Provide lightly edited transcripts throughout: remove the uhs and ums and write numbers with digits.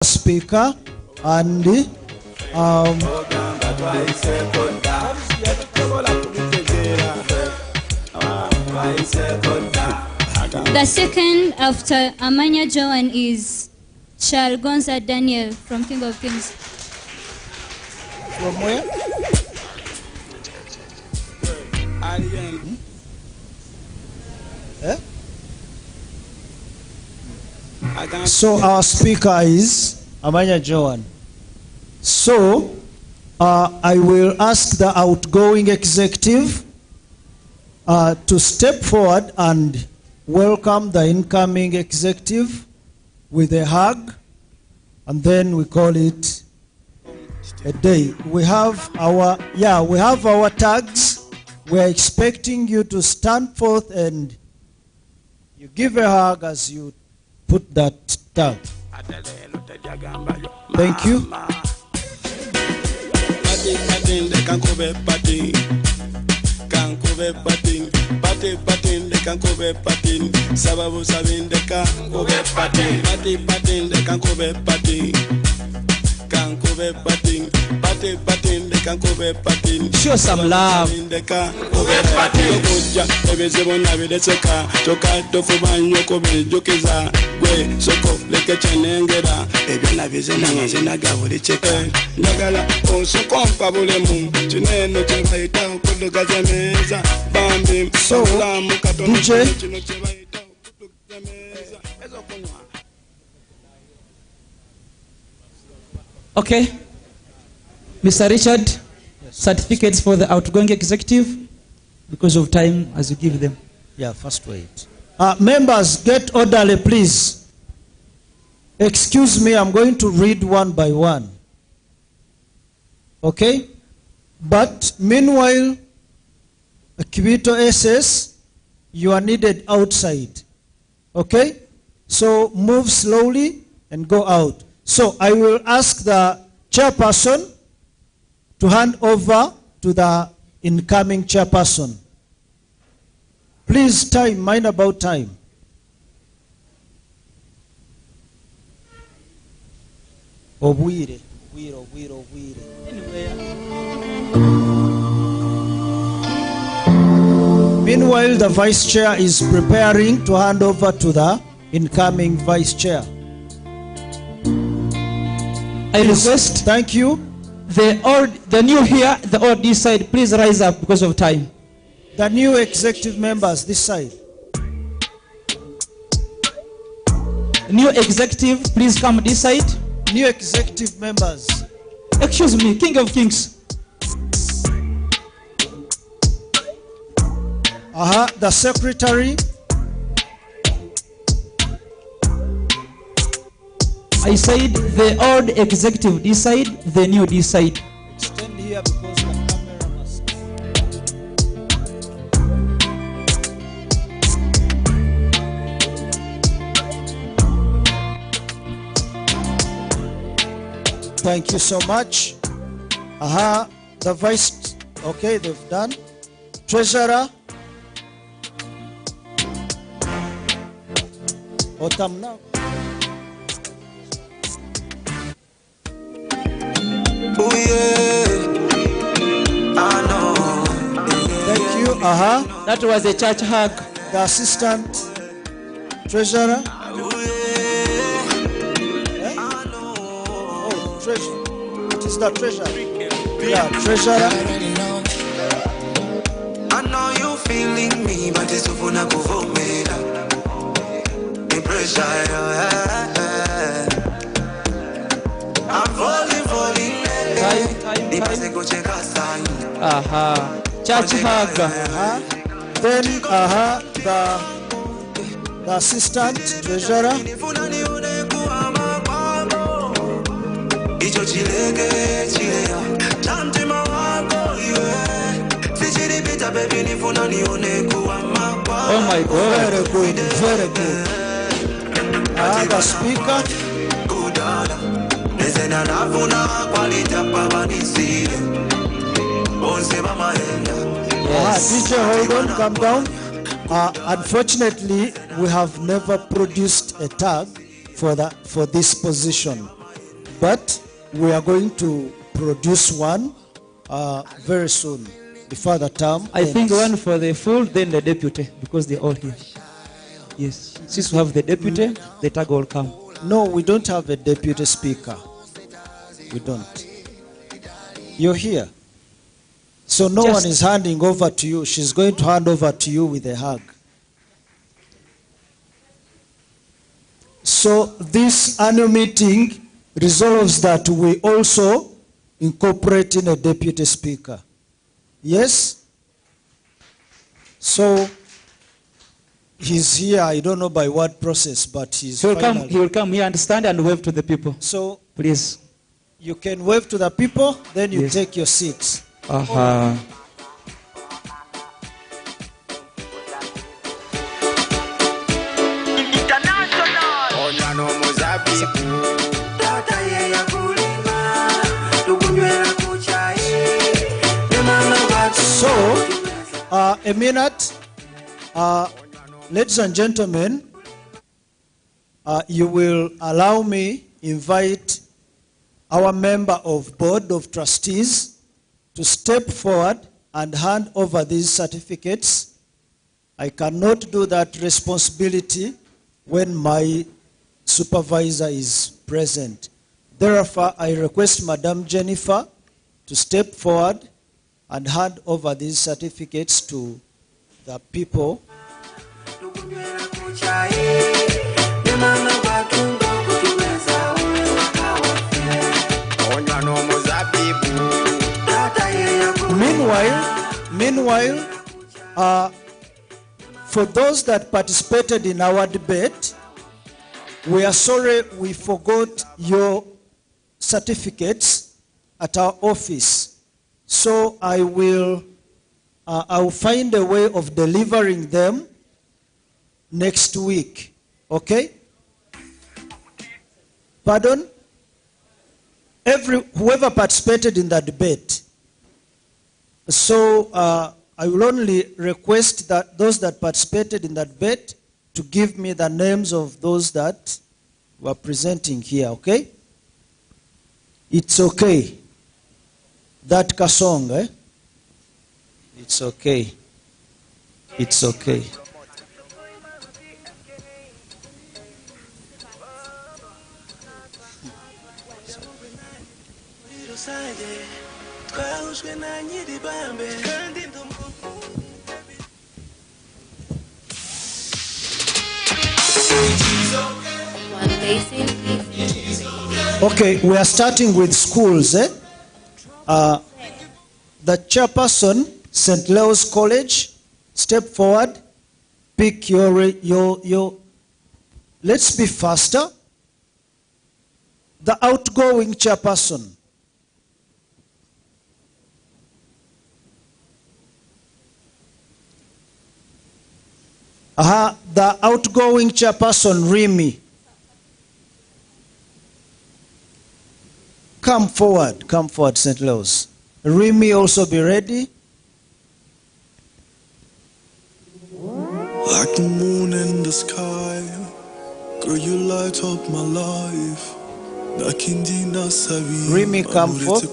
speaker and the second after Amanya Joan is Shalgonza Daniel from King of Kings. From where? So our speaker is Amanya Joan. So I will ask the outgoing executive to step forward and welcome the incoming executive with a hug, and then we call it a day. We have our tags. We are expecting you to stand forth and you give a hug as you put that tag. Thank you. Show some love. So, DJ. Okay. Mr. Richard, certificates for the outgoing executive because of time as you give them. Yeah, first wait. Members, get orderly, please. Excuse me, I'm going to read one by one. Okay? But meanwhile, Kibito SS, you are needed outside. Okay? So move slowly and go out. So I will ask the chairperson to hand over to the incoming chairperson. Please, time, mind about time. Obwire. Meanwhile, the vice chair is preparing to hand over to the incoming vice chair. I request, thank you. The new here, the old this side, please rise up because of time. The new executive members this side. New executive, please come this side. New executive members. Excuse me, King of Kings. The secretary. I said the old executive this side, the new this side. Stand here because the camera must. Thank you so much. The vice, okay, they've done. Treasurer. Otam now. Oh yeah, I know. Thank you. That was a church hug. The assistant treasurer. Oh, treasurer. It is the treasurer. Yeah, treasurer. I know you feeling me, but it's over now. Go for me. The pressure. I'm falling. Church hug. Then the assistant treasurer. Oh my God. Very good, very good. The speaker. DJ, hold on, calm down. Unfortunately, we have never produced a tag for this position. but we are going to produce one very soon, before the term I think ends. one for the full, then the deputy, because they're all here. Yes. Since we have the deputy, the tag will come. No, we don't have a deputy speaker. We don't. You're here. So no Just- one is handing over to you. She's going to hand over to you with a hug. So this annual meeting resolves that we also incorporate in a deputy speaker. Yes? So he's here. I don't know by what process, but he's He will come. finally- He will come here and stand and wave to the people. So Please. you can wave to the people, then you Yes. take your seats. Uh-huh. Onyano muzabibu tata ye ya kulima tukunywera kuchai ne mama watu So, a minute. Ladies and gentlemen, you will allow me invite our member of board of trustees to step forward and hand over these certificates. I cannot do that responsibility when my supervisor is present. Therefore, I request Madam Jennifer to step forward and hand over these certificates to the people. tukunywera kuchai ne mama watu kutuweza onyano muzabibu tata ye ya Meanwhile, for those that participated in our debate, we are sorry we forgot your certificates at our office. So I'll find a way of delivering them next week. Okay? Pardon? Whoever participated in the debate. So I will only request that those that participated in the debate to give me the names of those that were presenting here, okay? It's okay. That Kasong, eh? It's okay. It's okay. Okay, we are starting with schools, eh? The chairperson, St. Leo's College, step forward, pick your, let's be faster. The outgoing chairperson. The outgoing chairperson, Remy. Come forward, St. Leo's. Remy also be ready. Like the moon in the sky, girl, you light up my life. Remy, come forth.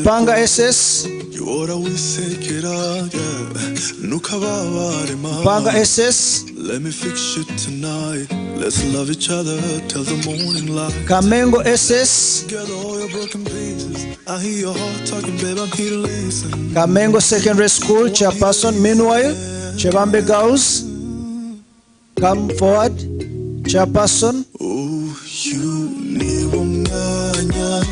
Banga SS. Banga SS. Let me fix you tonight. Let's love each other till the morning light. Kamengo SS. Together all your broken pieces. I hear your heart talking, babe, I'm here to listen. Kamengo Secondary School chairperson. Meanwhile, Chebambe Girls, come forward. Chairperson. Oh, you need umwanya,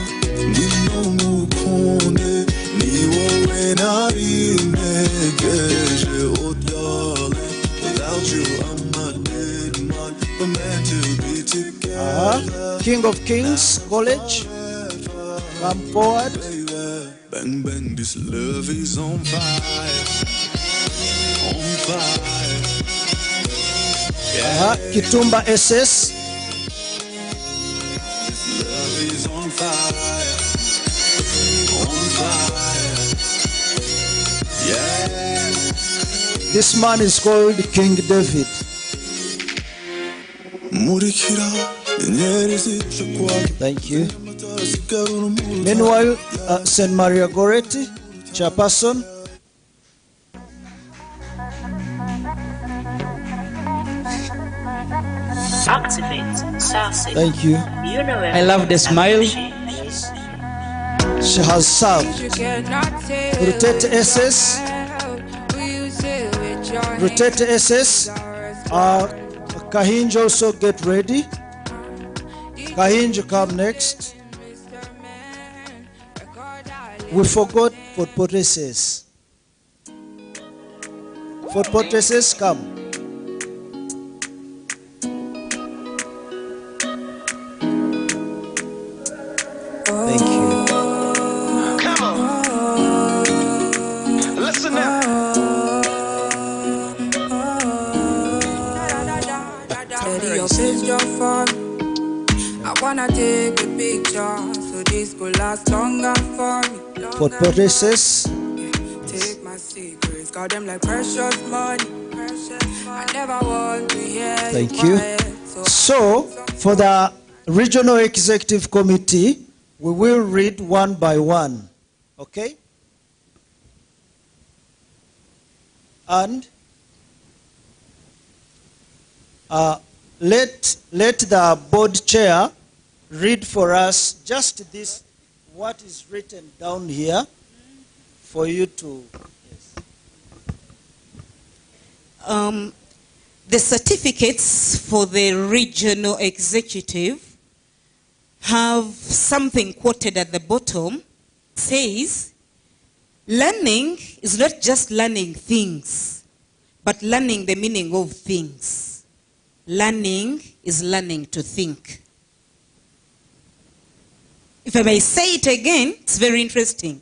ninomukunde, niwo wenabinegeje, oh darling. Without you, I'm not dead man. We're meant to be together. King of Kings College, come forward. Bang bang, this love is on fire, on fire. Kitumba SS. This love is on fire, on fire. Yeah. This man is called King David. Murikira Thank you. Meanwhile, St. Maria Goretti, chairperson. Activate Sassy. Thank you. I love the smile. She has served. Rotate SS. Rotate SS. Kahinj also get ready. Kahinj come next. We forgot Fort Potesses. Fort Potesses, come. Thank you. Come on. Listen up. Daddy, your picture for me. I wanna take a picture so this could last longer for me. Fort Potesses. Take my secrets, got them like precious money. I never want to hear Thank you. So, for the Regional Executive Committee, we will read one by one. Okay? And let the board chair read for us just this, what is written down here for you to... The certificates for the regional executive have something quoted at the bottom. Says, learning is not just learning things, but learning the meaning of things. Learning is learning to think. If I may say it again, it's very interesting.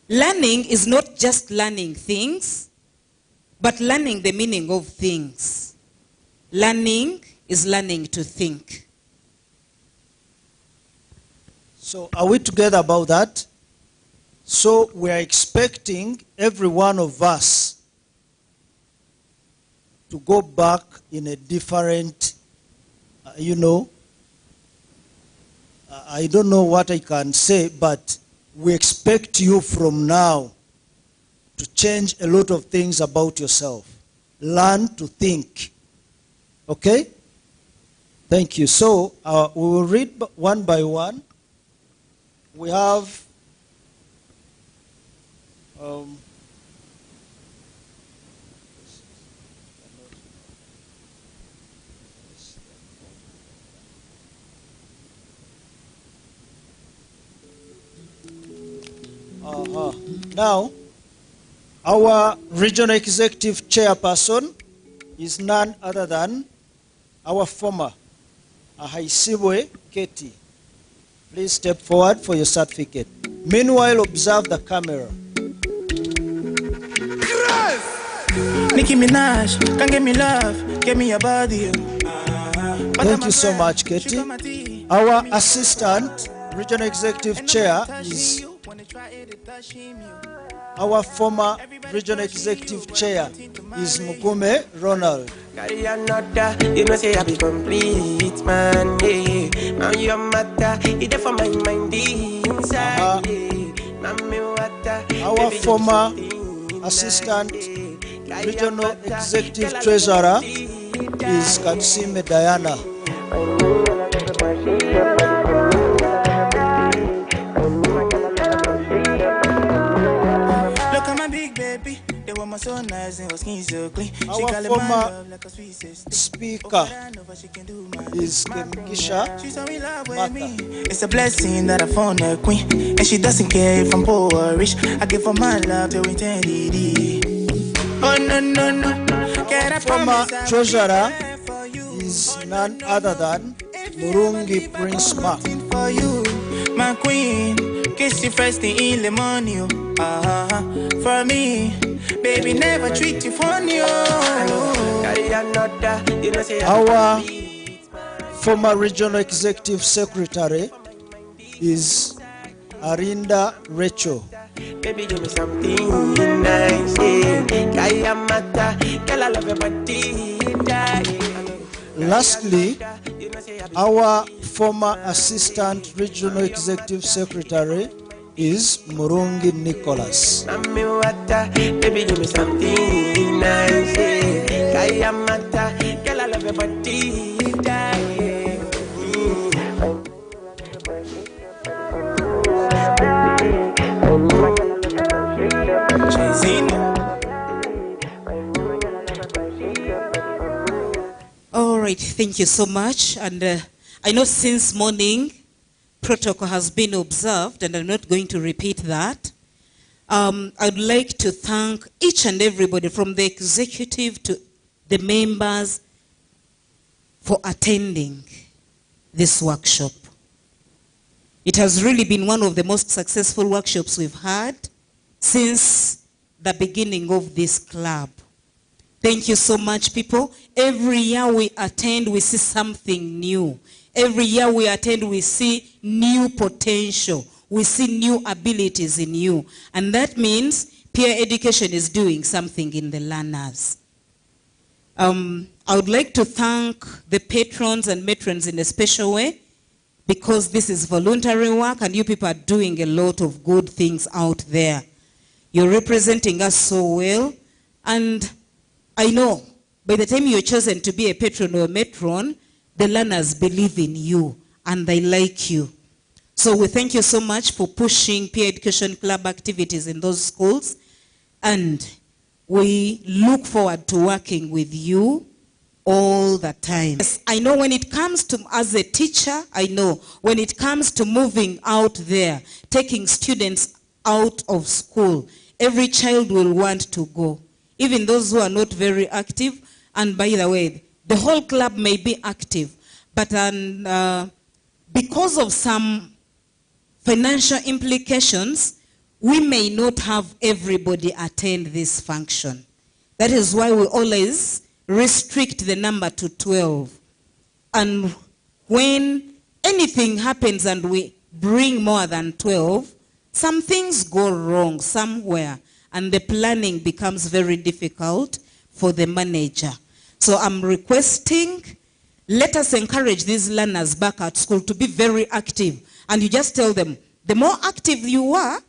Learning is not just learning things, but learning the meaning of things. Learning is learning to think. So are we together about that? So we are expecting every one of us to go back in a different, I don't know what I can say, but we expect you from now to change a lot of things about yourself. Learn to think. Okay? Thank you. So we will read one by one. We have now, our regional executive chairperson is none other than our former Ahaisibwe Keti. Please step forward for your certificate. Meanwhile, observe the camera. Nicki Minaj, can give me love, give me your body. Thank you so much, Katie. Our assistant, regional executive chair, is our former regional executive chair is Mugume Ronald. You know, say I be complete, man. Yeah, now your matter, it's for my mind inside. Our former assistant regional executive treasurer is Katsime Diana. Look at my big baby, they want my so nice and her skin so clean. Our former speaker is Kemkisha Mata. It's a blessing that I found a queen, and she doesn't care if I'm poor or rich. I give her my love to eternity. Oh no no no, Former treasurer is none other than Murungi Prince Mark. For you, my queen, kiss you first thing in the morning. For me, baby, never treat you funny. Our former regional executive secretary is Arinda Rachel. Baby, give me something nice. Kaya mata, kala love your body. Lastly, Our former Assistant Regional Executive Secretary is Murungi Nicholas. Baby, give me something nice. Kaya mata, girl, I love your body. All right, thank you so much. And I know since morning, protocol has been observed, and I'm not going to repeat that. I'd like to thank each and everybody from the executive to the members for attending this workshop. It has really been one of the most successful workshops we've had since the beginning of this club. Thank you so much, people. Every year we attend, we see something new. Every year we attend, we see new potential. We see new abilities in you. And that means peer education is doing something in the learners. I would like to thank the patrons and matrons in a special way, because this is voluntary work and you people are doing a lot of good things out there. You're representing us so well. And I know by the time you're chosen to be a patron or a matron, the learners believe in you and they like you. So we thank you so much for pushing peer education club activities in those schools. And we look forward to working with you all the time. Yes, I know when it comes to, as a teacher, I know when it comes to moving out there, taking students out of school, every child will want to go. Even those who are not very active. And by the way, the whole club may be active, but because of some financial implications, we may not have everybody attend this function. That is why we always restrict the number to 12. And when anything happens and we bring more than 12, some things go wrong somewhere and the planning becomes very difficult for the manager. So I'm requesting, let us encourage these learners back at school to be very active. And you just tell them, the more active you are,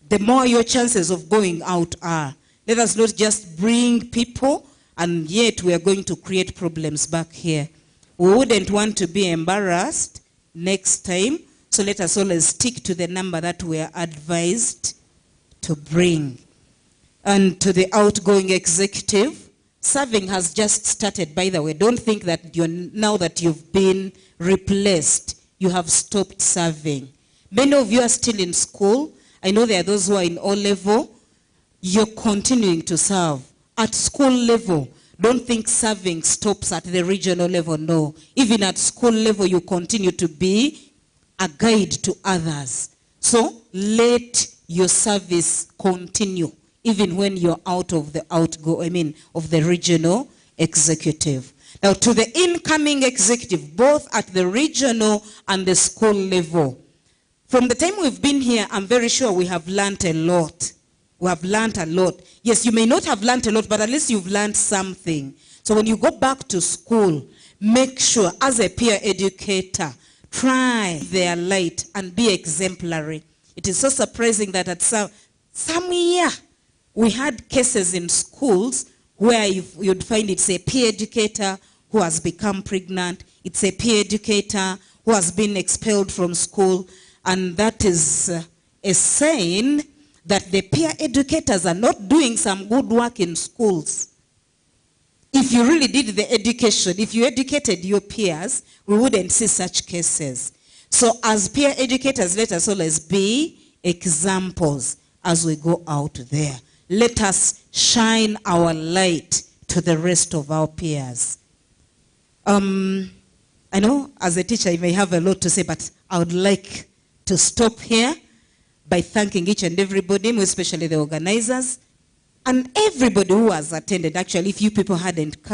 the more your chances of going out are. Let us not just bring people and yet we are going to create problems back here. We wouldn't want to be embarrassed next time, so let us always stick to the number that we are advised to bring. And to the outgoing executive, serving has just started, by the way. Don't think that now that you've been replaced, you have stopped serving. Many of you are still in school. I know there are those who are in O-level. You're continuing to serve. At school level, don't think serving stops at the regional level. No. Even at school level, you continue to be a guide to others. So let your service continue, even when you're out of the of the regional executive. Now, to the incoming executive, both at the regional and the school level, from the time we've been here, I'm very sure we have learned a lot. We have learned a lot. Yes, you may not have learned a lot, but at least you've learned something. So when you go back to school, make sure, as a peer educator, try their light and be exemplary. It is so surprising that at some year, we had cases in schools where you'd find it's a peer educator who has become pregnant. It's a peer educator who has been expelled from school. And that is a sign that the peer educators are not doing some good work in schools. If you really did the education, if you educated your peers, we wouldn't see such cases. So as peer educators, let us always be examples as we go out there. Let us shine our light to the rest of our peers. I know as a teacher you may have a lot to say, but I would like to stop here by thanking each and everybody, especially the organizers, and everybody who has attended. Actually, if you people hadn't come,